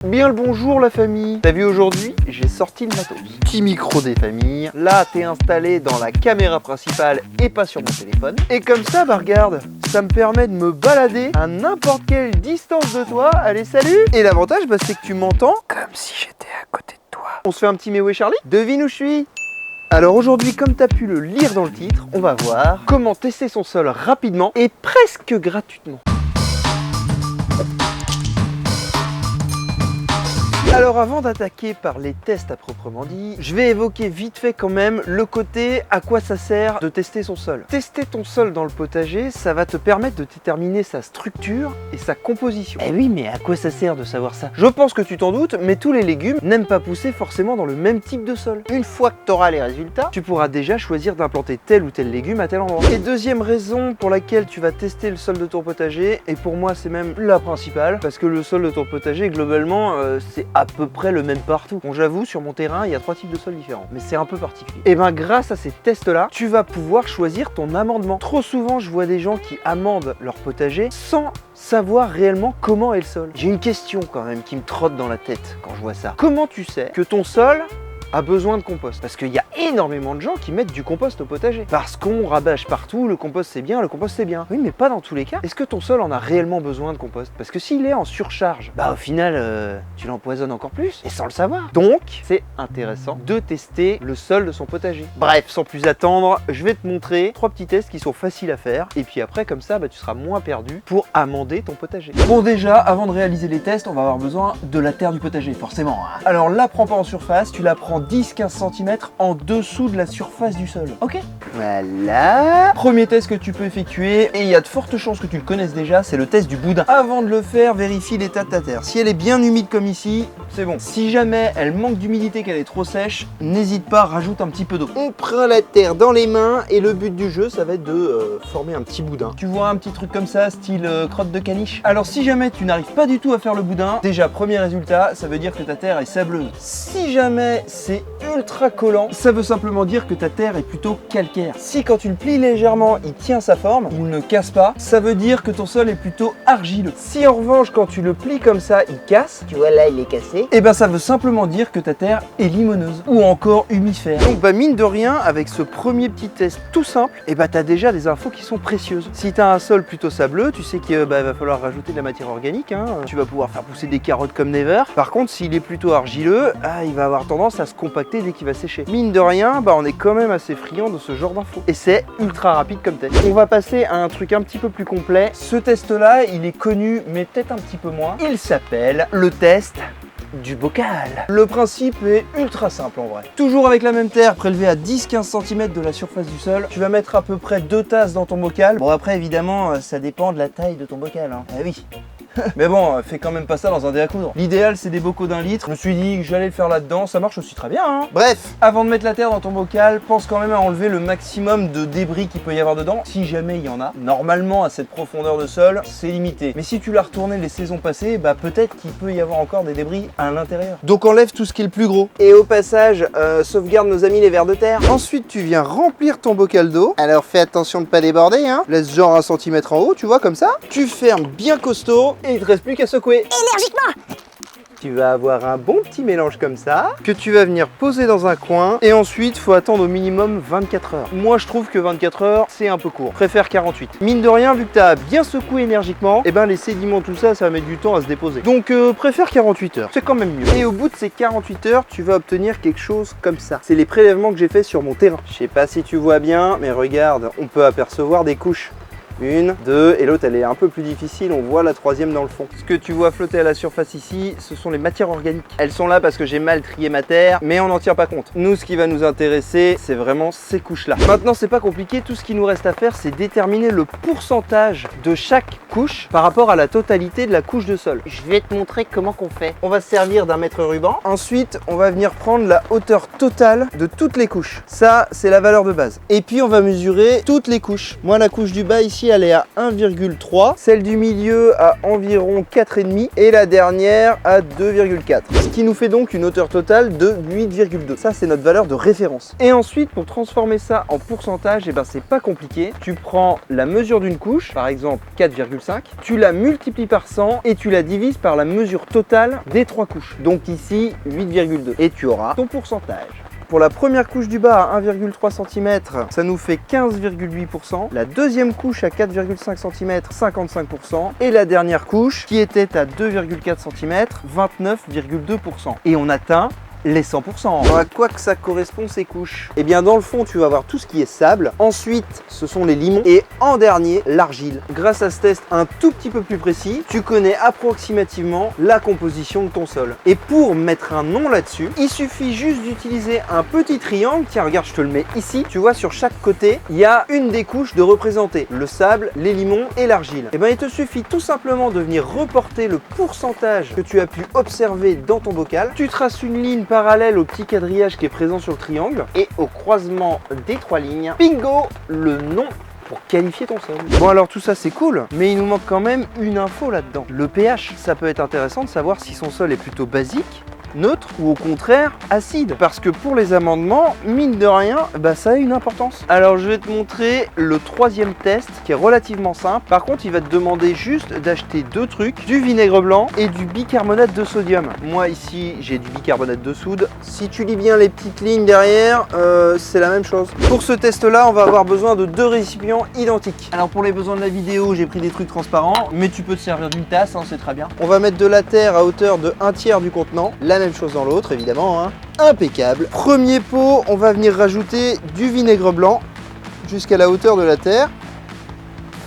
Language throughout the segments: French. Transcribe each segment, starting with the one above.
Bien le bonjour la famille. T'as vu aujourd'hui, j'ai sorti le matos. Petit micro des familles. Là, t'es installé dans la caméra principale et pas sur mon téléphone. Et comme ça, bah regarde, ça me permet de me balader à n'importe quelle distance de toi. Allez, salut. Et l'avantage, bah, c'est que tu m'entends comme si j'étais à côté de toi. On se fait un petit mais où est Charlie? Devine où je suis. Alors aujourd'hui, comme tu as pu le lire dans le titre, on va voir comment tester son sol rapidement et presque gratuitement. Alors avant d'attaquer par les tests à proprement dit, je vais évoquer vite fait quand même le côté à quoi ça sert de tester son sol. Tester ton sol dans le potager, ça va te permettre de déterminer sa structure et sa composition. Eh oui, mais à quoi ça sert de savoir ça? Je pense que tu t'en doutes, mais tous les légumes n'aiment pas pousser forcément dans le même type de sol. Une fois que tu auras les résultats, tu pourras déjà choisir d'implanter tel ou tel légume à tel endroit. Et deuxième raison pour laquelle tu vas tester le sol de ton potager, et pour moi c'est même la principale, parce que le sol de ton potager globalement c'est à peu près le même partout. Bon, j'avoue, sur mon terrain, il y a 3 types de sols différents, mais c'est un peu particulier. Et ben grâce à ces tests-là, tu vas pouvoir choisir ton amendement. Trop souvent, je vois des gens qui amendent leur potager sans savoir réellement comment est le sol. J'ai une question quand même qui me trotte dans la tête quand je vois ça. Comment tu sais que ton sol a besoin de compost? Parce qu'il y a énormément de gens qui mettent du compost au potager. Parce qu'on rabâche partout, le compost c'est bien, le compost c'est bien. Oui, mais pas dans tous les cas. Est-ce que ton sol en a réellement besoin de compost? Parce que s'il est en surcharge, bah au final, tu l'empoisonnes encore plus, et sans le savoir. Donc, c'est intéressant de tester le sol de son potager. Bref, sans plus attendre, je vais te montrer 3 petits tests qui sont faciles à faire. Et puis après, comme ça, bah, tu seras moins perdu pour amender ton potager. Bon, déjà, avant de réaliser les tests, on va avoir besoin de la terre du potager, forcément. Alors, la prends pas en surface, tu la prends 10-15 cm en dessous de la surface du sol. Ok? Voilà. Premier test que tu peux effectuer, et il y a de fortes chances que tu le connaisses déjà, c'est le test du boudin. Avant de le faire, vérifie l'état de ta terre. Si elle est bien humide comme ici, c'est bon. Si jamais elle manque d'humidité, qu'elle est trop sèche, n'hésite pas, rajoute un petit peu d'eau. On prend la terre dans les mains et le but du jeu, ça va être de former un petit boudin. Tu vois un petit truc comme ça, style crotte de caniche? Alors si jamais tu n'arrives pas du tout à faire le boudin, déjà premier résultat, ça veut dire que ta terre est sableuse. Si jamais c'est ultra collant, ça veut simplement dire que ta terre est plutôt calcaire. Si quand tu le plies légèrement, il tient sa forme, il ne casse pas, ça veut dire que ton sol est plutôt argileux. Si en revanche, quand tu le plies comme ça, il casse, tu vois là, il est cassé, et ben ça veut simplement dire que ta terre est limoneuse ou encore humifère. Donc bah mine de rien, avec ce premier petit test tout simple, et bah t'as déjà des infos qui sont précieuses. Si t'as un sol plutôt sableux, tu sais qu'il va falloir rajouter de la matière organique, hein. Tu vas pouvoir faire pousser des carottes comme never. Par contre, s'il est plutôt argileux, il va avoir tendance à se compacter dès qu'il va sécher. Mine de rien, bah on est quand même assez friand de ce genre d'infos. Et c'est ultra rapide comme test. On va passer à un truc un petit peu plus complet. Ce test-là, il est connu, mais peut-être un petit peu moins. Il s'appelle le test du bocal. Le principe est ultra simple en vrai. Toujours avec la même terre prélevée à 10-15 cm de la surface du sol, tu vas mettre à peu près 2 tasses dans ton bocal. Bon après évidemment ça dépend de la taille de ton bocal, hein. Ah oui. Mais bon, fais quand même pas ça dans un dé à coudre. L'idéal c'est des bocaux d'1 litre. Je me suis dit que j'allais le faire là-dedans, ça marche aussi très bien, hein. Bref, avant de mettre la terre dans ton bocal, pense quand même à enlever le maximum de débris qu'il peut y avoir dedans, si jamais il y en a. Normalement à cette profondeur de sol, c'est limité. Mais si tu l'as retourné les saisons passées, bah peut-être qu'il peut y avoir encore des débris à l'intérieur. Donc enlève tout ce qui est le plus gros. Et au passage, sauvegarde nos amis les vers de terre. Ensuite, tu viens remplir ton bocal d'eau. Alors fais attention de pas déborder, hein. Laisse genre 1 cm en haut, tu vois, comme ça. Tu fermes bien costaud et il te reste plus qu'à secouer. Énergiquement! Tu vas avoir un bon petit mélange comme ça, que tu vas venir poser dans un coin, et ensuite faut attendre au minimum 24 heures. Moi je trouve que 24 heures c'est un peu court, préfère 48. Mine de rien, vu que tu as bien secoué énergiquement, et ben les sédiments, tout ça, ça va mettre du temps à se déposer. Donc préfère 48 heures, c'est quand même mieux. Et au bout de ces 48 heures, tu vas obtenir quelque chose comme ça. C'est les prélèvements que j'ai fait sur mon terrain. Je sais pas si tu vois bien, mais regarde, on peut apercevoir des couches. 1, 2, et l'autre elle est un peu plus difficile, on voit la 3e dans le fond. Ce que tu vois flotter à la surface ici, ce sont les matières organiques. Elles sont là parce que j'ai mal trié ma terre, mais on n'en tient pas compte. Nous, ce qui va nous intéresser, c'est vraiment ces couches-là. Maintenant, c'est pas compliqué, tout ce qui nous reste à faire, c'est déterminer le pourcentage de chaque couche par rapport à la totalité de la couche de sol. Je vais te montrer comment qu'on fait. On va se servir d'un mètre ruban. Ensuite, on va venir prendre la hauteur totale de toutes les couches. Ça, c'est la valeur de base. Et puis, on va mesurer toutes les couches. Moi, la couche du bas ici, elle est à 1,3, celle du milieu à environ 4,5 et la dernière à 2,4. Ce qui nous fait donc une hauteur totale de 8,2. Ça, c'est notre valeur de référence. Et ensuite, pour transformer ça en pourcentage, et ben c'est pas compliqué. Tu prends la mesure d'une couche, par exemple 4,5, tu la multiplies par 100 et tu la divises par la mesure totale des 3 couches. Donc ici, 8,2. Et tu auras ton pourcentage. Pour la première couche du bas à 1,3 cm, ça nous fait 15,8%. La deuxième couche à 4,5 cm, 55%. Et la dernière couche, qui était à 2,4 cm, 29,2%. Et on atteint les 100%. Alors à quoi que ça correspond ces couches? Eh bien dans le fond tu vas avoir tout ce qui est sable, ensuite ce sont les limons et en dernier l'argile. Grâce à ce test un tout petit peu plus précis, tu connais approximativement la composition de ton sol. Et pour mettre un nom là-dessus, il suffit juste d'utiliser un petit triangle. Tiens regarde, je te le mets ici. Tu vois sur chaque côté, il y a une des couches de représenter le sable, les limons et l'argile. Et bien il te suffit tout simplement de venir reporter le pourcentage que tu as pu observer dans ton bocal. Tu traces une ligne parallèle au petit quadrillage qui est présent sur le triangle et au croisement des 3 lignes, bingo, le nom pour qualifier ton sol. Bon alors tout ça c'est cool, mais il nous manque quand même une info là-dedans. Le pH, ça peut être intéressant de savoir si son sol est plutôt basique, neutre ou au contraire acide, parce que pour les amendements, mine de rien, bah ça a une importance. Alors je vais te montrer le 3e test qui est relativement simple. Par contre il va te demander juste d'acheter 2 trucs, du vinaigre blanc et du bicarbonate de sodium. Moi ici j'ai du bicarbonate de soude. Si tu lis bien les petites lignes derrière, c'est la même chose. Pour ce test là on va avoir besoin de 2 récipients identiques. Alors pour les besoins de la vidéo j'ai pris des trucs transparents, mais tu peux te servir d'une tasse, hein, c'est très bien. On va mettre de la terre à hauteur de 1/3 du contenant. La même chose dans l'autre évidemment, hein. Impeccable. Premier pot, on va venir rajouter du vinaigre blanc jusqu'à la hauteur de la terre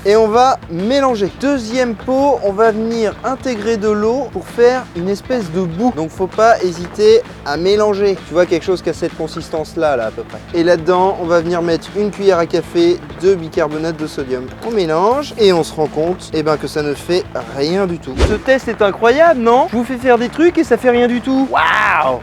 et on va mélanger. Deuxième pot, on va venir intégrer de l'eau pour faire une espèce de boue. Donc faut pas hésiter à mélanger. Tu vois quelque chose qui a cette consistance là à peu près. Et là-dedans, on va venir mettre une cuillère à café de bicarbonate de sodium. On mélange et on se rend compte que ça ne fait rien du tout. Ce test est incroyable, non? Je vous fais faire des trucs et ça fait rien du tout. Waouh.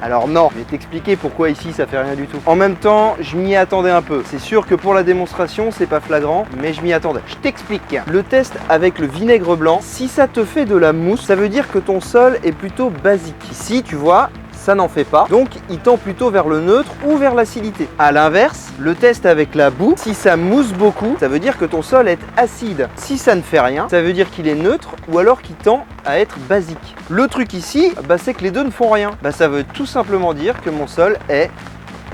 Alors non, je vais t'expliquer pourquoi ici ça fait rien du tout. En même temps, je m'y attendais un peu. C'est sûr que pour la démonstration, c'est pas flagrant, mais je m'y attendais. Je t'explique. Le test avec le vinaigre blanc, si ça te fait de la mousse, ça veut dire que ton sol est plutôt basique. Ici, tu vois, ça n'en fait pas, donc il tend plutôt vers le neutre ou vers l'acidité. A l'inverse, le test avec la boue, si ça mousse beaucoup, ça veut dire que ton sol est acide. Si ça ne fait rien, ça veut dire qu'il est neutre ou alors qu'il tend à être basique. Le truc ici, c'est que les deux ne font rien. Ça veut tout simplement dire que mon sol est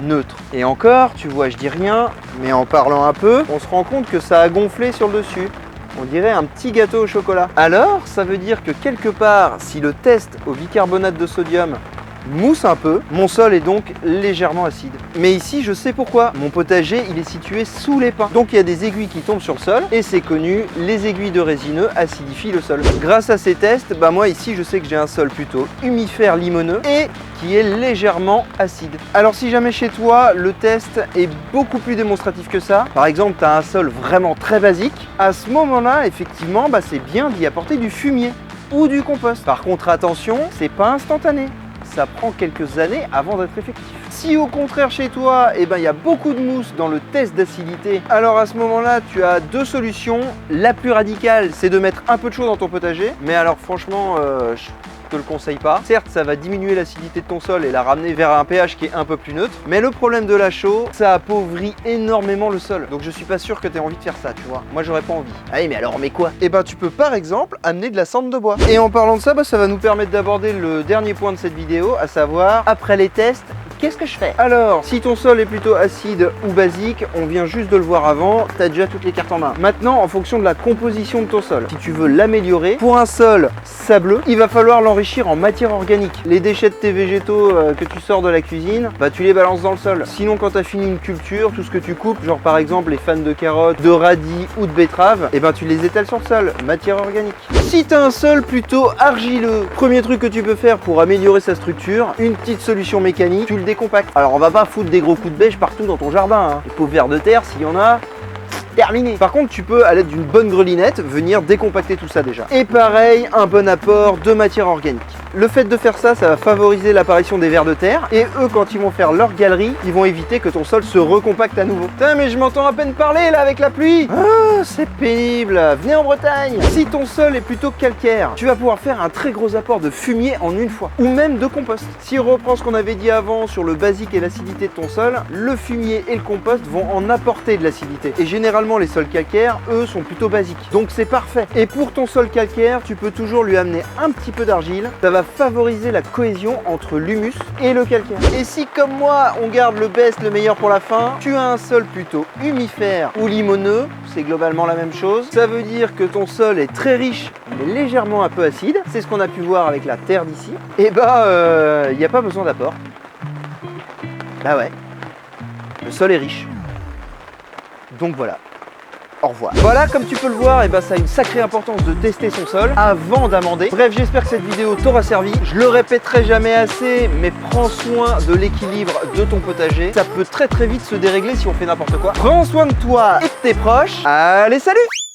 neutre. Et encore, tu vois, je dis rien, mais en parlant un peu, on se rend compte que ça a gonflé sur le dessus. On dirait un petit gâteau au chocolat. Alors, ça veut dire que quelque part, si le test au bicarbonate de sodium mousse un peu, mon sol est donc légèrement acide. Mais ici, je sais pourquoi. Mon potager, il est situé sous les pins. Donc il y a des aiguilles qui tombent sur le sol et c'est connu, les aiguilles de résineux acidifient le sol. Grâce à ces tests, moi ici, je sais que j'ai un sol plutôt humifère limoneux et qui est légèrement acide. Alors si jamais chez toi, le test est beaucoup plus démonstratif que ça, par exemple, tu as un sol vraiment très basique, à ce moment-là, effectivement, c'est bien d'y apporter du fumier ou du compost. Par contre, attention, c'est pas instantané. Ça prend quelques années avant d'être effectif. Si au contraire chez toi, il y a beaucoup de mousse dans le test d'acidité, alors à ce moment-là, tu as 2 solutions. La plus radicale, c'est de mettre un peu de chaux dans ton potager. Mais alors franchement, je te le conseille pas. Certes, ça va diminuer l'acidité de ton sol et la ramener vers un pH qui est un peu plus neutre. Mais le problème de la chaux, ça appauvrit énormément le sol. Donc je suis pas sûr que tu aies envie de faire ça, tu vois. Moi, j'aurais pas envie. Ah oui, mais alors on met quoi? Tu peux par exemple amener de la cendre de bois. Et en parlant de ça, ça va nous permettre d'aborder le dernier point de cette vidéo, à savoir, après les tests, qu'est-ce que je fais? Alors, si ton sol est plutôt acide ou basique, on vient juste de le voir avant, tu as déjà toutes les cartes en main. Maintenant, en fonction de la composition de ton sol, si tu veux l'améliorer, pour un sol sableux, il va falloir l'enrichir en matière organique. Les déchets de tes végétaux que tu sors de la cuisine, tu les balances dans le sol. Sinon, quand tu as fini une culture, tout ce que tu coupes, genre par exemple les fans de carottes, de radis ou de betteraves, tu les étales sur le sol, matière organique. Si tu as un sol plutôt argileux, premier truc que tu peux faire pour améliorer sa structure, une petite solution mécanique, tu le décompactes. Alors on va pas foutre des gros coups de bêche partout dans ton jardin, hein. Les pauvres vers de terre, s'il y en a, terminé. Par contre, tu peux, à l'aide d'une bonne grelinette, venir décompacter tout ça déjà. Et pareil, un bon apport de matière organique. Le fait de faire ça, ça va favoriser l'apparition des vers de terre. Et eux, quand ils vont faire leur galerie, ils vont éviter que ton sol se recompacte à nouveau. Putain, mais je m'entends à peine parler là avec la pluie. Ah, c'est pénible. Venez en Bretagne. Si ton sol est plutôt calcaire, tu vas pouvoir faire un très gros apport de fumier en une fois. Ou même de compost. Si on reprend ce qu'on avait dit avant sur le basique et l'acidité de ton sol, le fumier et le compost vont en apporter de l'acidité. Et généralement, les sols calcaires, eux, sont plutôt basiques. Donc c'est parfait. Et pour ton sol calcaire, tu peux toujours lui amener un petit peu d'argile. Ça va favoriser la cohésion entre l'humus et le calcaire. Et si, comme moi, on garde le best, le meilleur pour la fin, tu as un sol plutôt humifère ou limoneux, c'est globalement la même chose. Ça veut dire que ton sol est très riche, mais légèrement un peu acide. C'est ce qu'on a pu voir avec la terre d'ici. Et bah, il n'y a pas besoin d'apport. Bah ouais, le sol est riche. Donc voilà. Au revoir. Voilà, comme tu peux le voir, et ça a une sacrée importance de tester son sol avant d'amender. Bref, j'espère que cette vidéo t'aura servi. Je le répéterai jamais assez, mais prends soin de l'équilibre de ton potager. Ça peut très vite se dérégler si on fait n'importe quoi. Prends soin de toi et de tes proches. Allez, salut!